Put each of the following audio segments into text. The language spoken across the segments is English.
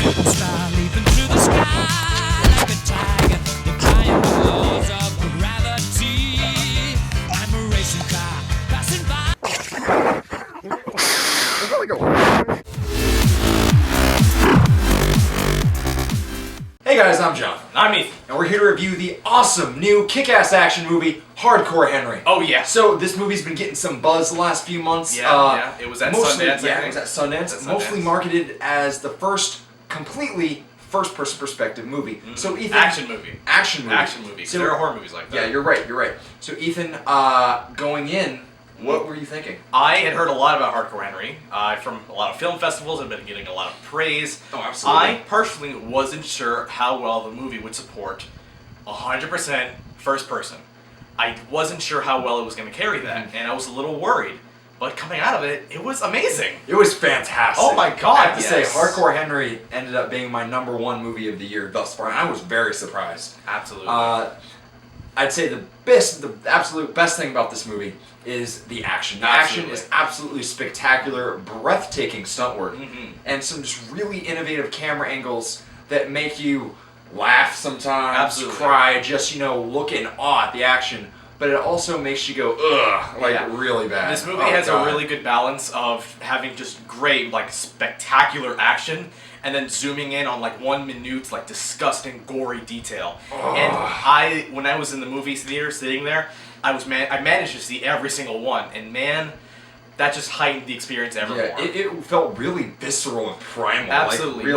Star leaping through the sky like a tiger, defying the laws of gravity. I'm a racing car passing by. Hey guys, I'm John. I'm Ethan. And we're here to review the awesome new kick-ass action movie, Hardcore Henry. Oh yeah. So this movie's been getting some buzz the last few months. Yeah, it was at Sundance. Yeah, it was at Sundance. Mostly marketed as the first completely first-person perspective movie. Mm-hmm. So Ethan, Action movie. Action movie. So there are horror movies like that. Yeah, you're right. So Ethan, going in, what were you thinking? I had heard a lot about Hardcore Henry from a lot of film festivals. I've been getting a lot of praise. Oh, absolutely. I personally wasn't sure how well the movie would support 100% first person. I wasn't sure how well it was going to carry that, and I was a little worried. But coming out of it, it was amazing. It was fantastic. Oh my god, I have to say, yes. Hardcore Henry ended up being my #1 movie of the year thus far, and I was very surprised. Absolutely. I'd say the absolute best thing about this movie is the action. The action is absolutely spectacular, breathtaking stunt work, and some just really innovative camera angles that make you laugh sometimes, cry, just, look in awe at the action. But it also makes you go, ugh, really bad. This movie has a really good balance of having just great, spectacular action, and then zooming in on 1 minute, disgusting, gory detail. Oh. And when I was in the movie theater, sitting there, I managed to see every single one, and man, that just heightened the experience ever more. Yeah, it felt really visceral and primal. Absolutely.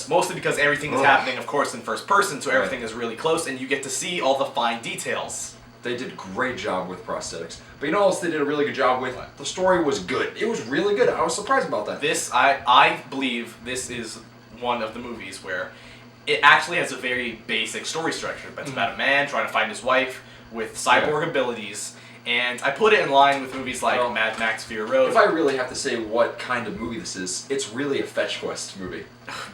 Mostly because everything is happening, of course, in first person, so everything is really close, and you get to see all the fine details. They did a great job with prosthetics. But you know what else they did a really good job with? The story was good. It was really good. I was surprised about that. I believe this is one of the movies where it actually has a very basic story structure. But it's about a man trying to find his wife with cyborg abilities. And I put it in line with movies like Mad Max Fury Road. If I really have to say what kind of movie this is, it's really a fetch quest movie.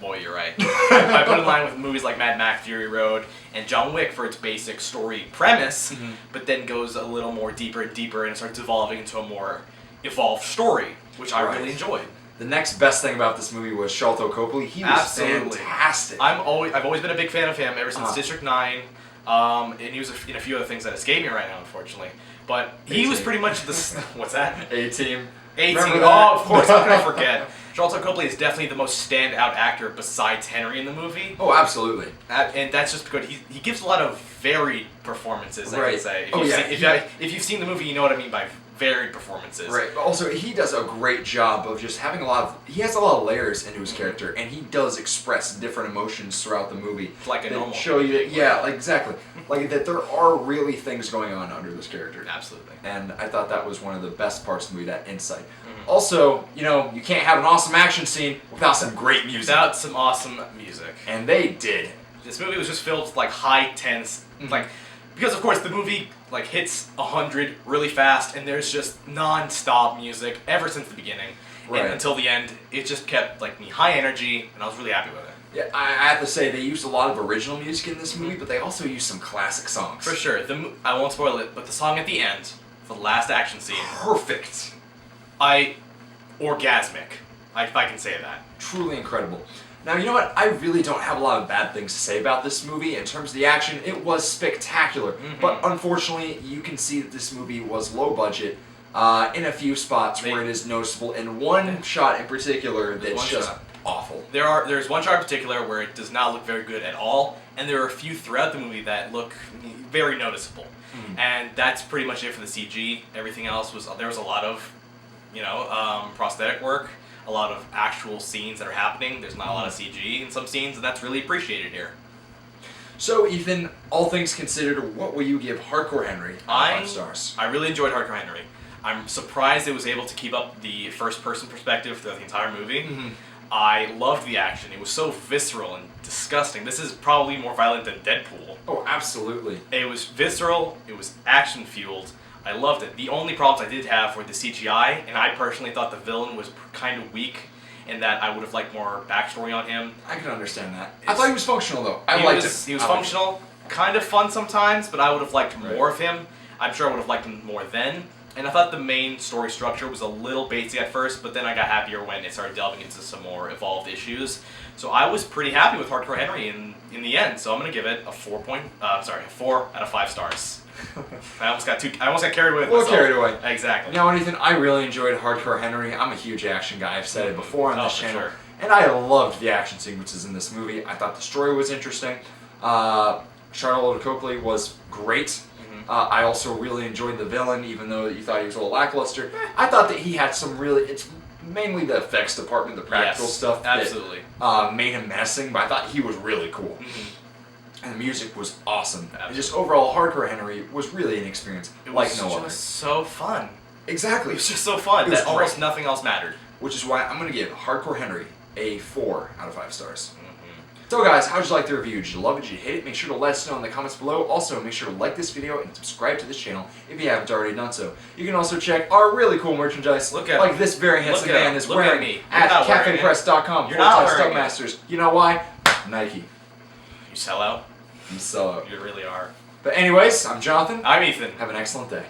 Boy, you're right. I put it in line with movies like Mad Max Fury Road and John Wick for its basic story premise, but then goes a little more deeper and deeper and starts evolving into a more evolved story, which I really enjoyed. The next best thing about this movie was Sharlto Copley. He was fantastic. I've always been a big fan of him ever since District 9, and he was in a few other things that escape me right now, unfortunately. But he was pretty much the... What's that? A-Team. A-Team. Oh, of course. How could I forget? Sharlto Copley is definitely the most standout actor besides Henry in the movie. Oh, absolutely. And that's just because he gives a lot of varied performances, I would say. If you've seen the movie, you know what I mean by varied performances. Right. But also, he does a great job of just having he has a lot of layers into his character, and he does express different emotions throughout the movie. Like a normal. Show you, exactly. That there are really things going on under this character. Absolutely. And I thought that was one of the best parts of the movie, that insight. Also, you can't have an awesome action scene without some great music. Without some awesome music. And they did. This movie was just filled with high tense, because of course the movie hits 100 really fast, and there's just non-stop music ever since the beginning, and until the end. It just kept me high energy, and I was really happy with it. Yeah, I have to say they used a lot of original music in this movie, but they also used some classic songs. For sure. I won't spoil it, but the song at the end for the last action scene. Perfect. Orgasmic, if I can say that. Truly incredible. Now, you know what? I really don't have a lot of bad things to say about this movie. In terms of the action, it was spectacular. But unfortunately, you can see that this movie was low budget in a few spots where it is noticeable. And one shot in particular that's just awful. There's one shot in particular where it does not look very good at all, and there are a few throughout the movie that look very noticeable. And that's pretty much it for the CG. Everything else there was a lot of, prosthetic work. A lot of actual scenes that are happening. There's not a lot of CG in some scenes, and that's really appreciated here. So, Ethan, all things considered, what will you give Hardcore Henry 5 stars? I really enjoyed Hardcore Henry. I'm surprised it was able to keep up the first-person perspective throughout the entire movie. I loved the action. It was so visceral and disgusting. This is probably more violent than Deadpool. Oh, absolutely. It was visceral. It was action-fueled. I loved it. The only problems I did have were the CGI, and I personally thought the villain was kind of weak, and that I would have liked more backstory on him. I can understand that. I thought he was functional, though. I liked him. He was functional, kind of fun sometimes, but I would have liked more of him. I'm sure I would have liked him more then. And I thought the main story structure was a little basic at first, but then I got happier when it started delving into some more evolved issues. So I was pretty happy with Hardcore Henry in the end. So I'm gonna give it a 4 out of 5 stars. I almost got carried away with myself. Carried away. Exactly. You know, Ethan, I really enjoyed Hardcore Henry. I'm a huge action guy. I've said it before on this for channel. sure. And I loved the action sequences in this movie. I thought the story was interesting. Charlotte Copley was great. I also really enjoyed the villain, even though you thought he was a little lackluster. I thought that he had some really... It's mainly the effects department, the practical stuff absolutely. that made him menacing, but I thought he was really cool. And the music was awesome. And just overall, Hardcore Henry was really an experience like no other. It was just so fun. Exactly. It was just so fun It was that almost great. nothing else mattered. Which is why I'm going to give Hardcore Henry a 4 out of 5 stars. So guys, how did you like the review? Did you love it? Did you hate it? Make sure to let us know in the comments below. Also, make sure to like this video and subscribe to this channel if you haven't already done so. You can also check our really cool merchandise, like this very handsome man is wearing at cafepress.com /Stubmasters. You know why? Nike. You sell out. You sell out. You really are. But anyways, I'm Jonathan. I'm Ethan. Have an excellent day.